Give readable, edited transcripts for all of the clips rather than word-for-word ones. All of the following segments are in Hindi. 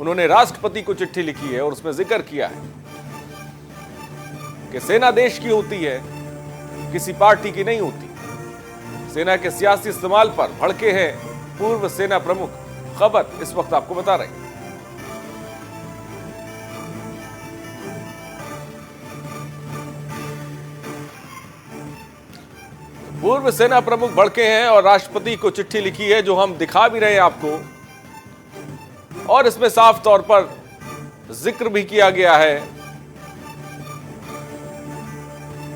उन्होंने राष्ट्रपति को चिट्ठी लिखी है और उसमें जिक्र किया है कि सेना देश की होती है, किसी पार्टी की नहीं होती। सेना के सियासी इस्तेमाल पर भड़के हैं पूर्व सेना प्रमुख। खबर इस वक्त आपको बता रहे हैं। पूर्व सेना प्रमुख भड़के हैं और राष्ट्रपति को चिट्ठी लिखी है, जो हम दिखा भी रहे हैं आपको, और इसमें साफ तौर पर जिक्र भी किया गया है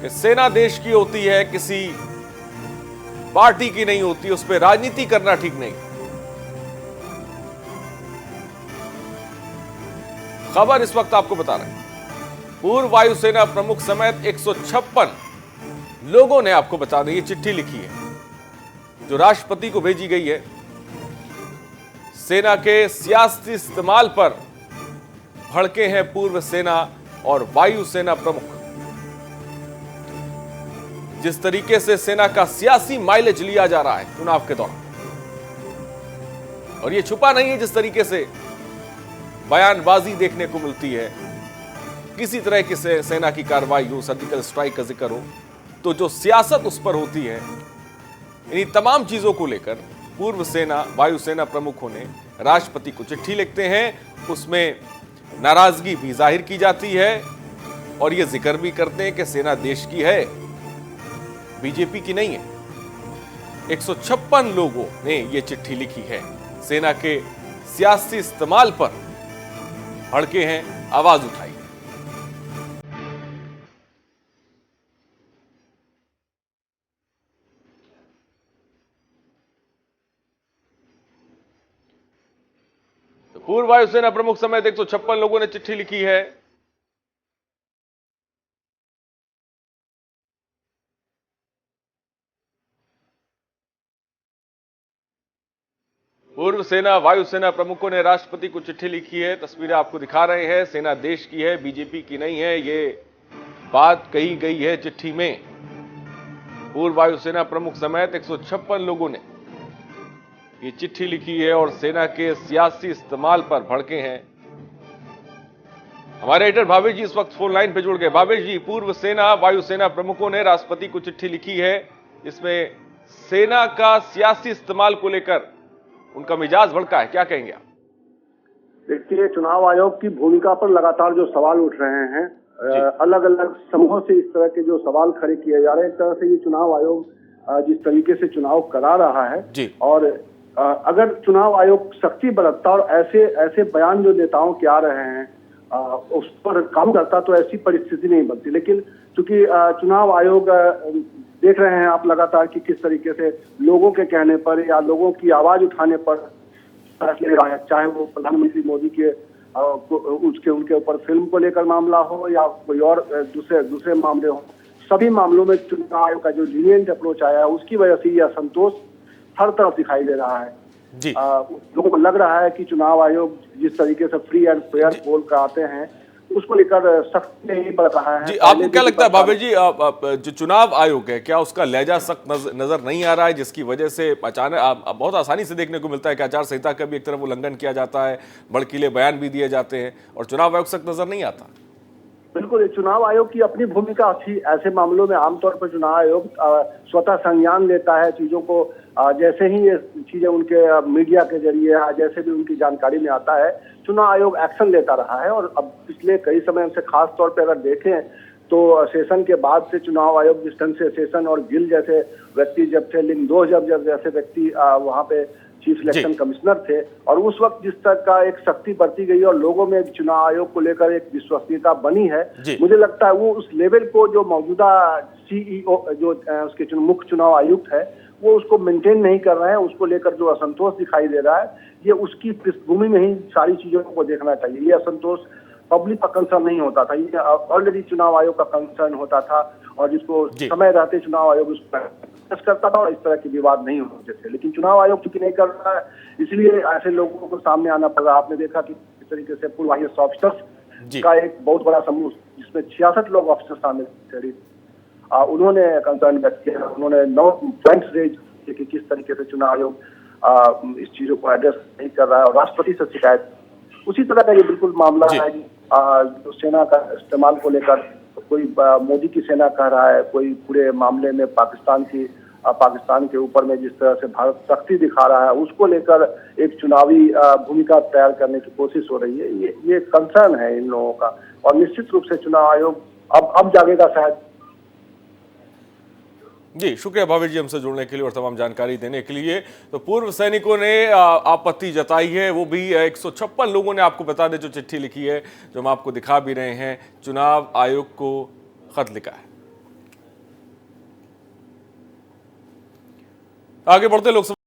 कि सेना देश की होती है, किसी पार्टी की नहीं होती, उस पर राजनीति करना ठीक नहीं। खबर इस वक्त आपको बता रहे हैं। पूर्व वायुसेना प्रमुख समेत 156 लोगों ने, आपको बता दें, ये चिट्ठी लिखी है जो राष्ट्रपति को भेजी गई है। सेना के सियासी इस्तेमाल पर भड़के हैं पूर्व सेना और वायुसेना प्रमुख। जिस तरीके से सेना का सियासी माइलेज लिया जा रहा है चुनाव के दौरान, और यह छुपा नहीं है, जिस तरीके से बयानबाजी देखने को मिलती है, किसी तरह की सेना की कार्रवाई हो, सर्जिकल स्ट्राइक का जिक्र हो, तो जो सियासत उस पर होती है, इन्हीं तमाम चीजों को लेकर पूर्व सेना वायुसेना प्रमुखों ने राष्ट्रपति को चिट्ठी लिखते हैं। उसमें नाराजगी भी जाहिर की जाती है और यह जिक्र भी करते हैं कि सेना देश की है, बीजेपी की नहीं है। 156 लोगों ने यह चिट्ठी लिखी है। सेना के सियासी इस्तेमाल पर भड़के हैं, आवाज उठाई। पूर्व वायुसेना प्रमुख समेत 156 लोगों ने चिट्ठी लिखी है। पूर्व सेना वायुसेना प्रमुखों ने राष्ट्रपति को चिट्ठी लिखी है। तस्वीरें आपको दिखा रहे हैं। सेना देश की है, बीजेपी की नहीं है, ये बात कही गई है चिट्ठी में। पूर्व वायुसेना प्रमुख समेत 156 लोगों ने ये चिट्ठी लिखी है और सेना के सियासी इस्तेमाल पर भड़के हैं। हमारे एडिटर भावेश जी इस वक्त फोन लाइन पे जुड़ गए। भावेश जी, पूर्व सेना वायुसेना प्रमुखों ने राष्ट्रपति को चिट्ठी लिखी है, इसमें सेना का सियासी इस्तेमाल को लेकर उनका मिजाज भड़का है, क्या कहेंगे आप? देखिए, चुनाव आयोग की भूमिका पर लगातार जो सवाल उठ रहे हैं, अलग अलग समूहों से इस तरह के जो सवाल खड़े किए जा रहे हैं, एक तरह से ये चुनाव आयोग जिस तरीके से चुनाव करा रहा है जी। और अगर चुनाव आयोग सख्ती बरतता और ऐसे बयान जो नेताओं के आ रहे हैं उस पर काम करता तो ऐसी परिस्थिति नहीं बनती। लेकिन चूंकि चुनाव आयोग देख रहे हैं आप लगातार कि किस तरीके से लोगों के कहने पर या लोगों की आवाज उठाने पर फैसले रहा है, चाहे वो प्रधानमंत्री मोदी के उनके ऊपर फिल्म को लेकर मामला हो या कोई और दूसरे मामले हो, सभी मामलों में चुनाव आयोग का जो लीनियंट अप्रोच आया है उसकी वजह से यह असंतोष हर तरफ दिखाई दे रहा है जी। लोगों को लग रहा है कि चुनाव आयोग जिस तरीके से फ्री एंड फेयर बोल कर आते हैं उसको लेकर सख्त नहीं बढ़ रहा है। जी, आपको क्या लगता है भावेश जी, जो चुनाव आयोग है, क्या उसका लहजा सख्त नजर नहीं आ रहा है, जिसकी वजह से अचानक बहुत आसानी से देखने को मिलता है कि आचार संहिता का भी एक तरफ उल्लंघन किया जाता है, भड़कीले बयान भी दिए जाते हैं और चुनाव आयोग सख्त नजर नहीं आता? बिल्कुल, चुनाव आयोग की अपनी भूमिका थी। ऐसे मामलों में आमतौर पर चुनाव आयोग स्वतः संज्ञान लेता है चीजों को, जैसे ही ये चीजें उनके मीडिया के जरिए जैसे भी उनकी जानकारी में आता है, चुनाव आयोग एक्शन लेता रहा है। और अब पिछले कई समय से खास तौर पे अगर देखें तो सेशन के बाद से चुनाव आयोग जिस ढंग से सेशन और गिल जैसे व्यक्ति जब थे, लिंगदोह जब जैसे व्यक्ति वहां पे चीफ इलेक्शन कमिश्नर थे, और उस वक्त जिस तरह का एक सख्ती बरती गई और लोगों में चुनाव आयोग को लेकर एक विश्वसनीयता बनी है, मुझे लगता है वो उस लेवल को जो मौजूदा सीईओ जो उसके मुख्य चुनाव आयुक्त है वो उसको मेंटेन नहीं कर रहे हैं। उसको लेकर जो असंतोष दिखाई दे रहा है, ये उसकी पृष्ठभूमि में ही सारी चीजों को देखना चाहिए। ये असंतोष पब्लिक का कंसर्न नहीं होता था, ये ऑलरेडी चुनाव आयोग का कंसर्न होता था और जिसको समय रहते चुनाव आयोग उस पर करता था और इस तरह के विवाद नहीं होते थे। लेकिन चुनाव आयोग चूंकि नहीं कर रहा है, इसलिए ऐसे लोगों को सामने आना पड़ रहा है। आपने देखा कि इस तरीके से पूर्व IAS ऑफिसर्स का एक बहुत बड़ा समूह जिसमें 66 लोग ऑफिसर शामिल थे, उन्होंने कंसर्न व्यक्त किया। उन्होंने 9 पॉइंट्स रेज किए कि किस तरीके से चुनाव आयोग इस चीजों को एड्रेस नहीं कर रहा है और राष्ट्रपति से शिकायत उसी तरह का ये बिल्कुल मामला जी। है। जो सेना का इस्तेमाल को लेकर कोई मोदी की सेना कह रहा है, कोई पूरे मामले में पाकिस्तान के ऊपर में जिस तरह से भारत सख्ती दिखा रहा है, उसको लेकर एक चुनावी भूमिका तैयार करने की कोशिश हो रही है। ये कंसर्न है इन लोगों का, और निश्चित रूप से चुनाव आयोग अब जागेगा शायद। जी, शुक्रिया भावेश जी हमसे जुड़ने के लिए और तमाम जानकारी देने के लिए। तो पूर्व सैनिकों ने आपत्ति जताई है, वो भी 156 लोगों ने, आपको बता दें, जो चिट्ठी लिखी है, जो हम आपको दिखा भी रहे हैं, चुनाव आयोग को खत लिखा है। आगे बढ़ते लोकसभा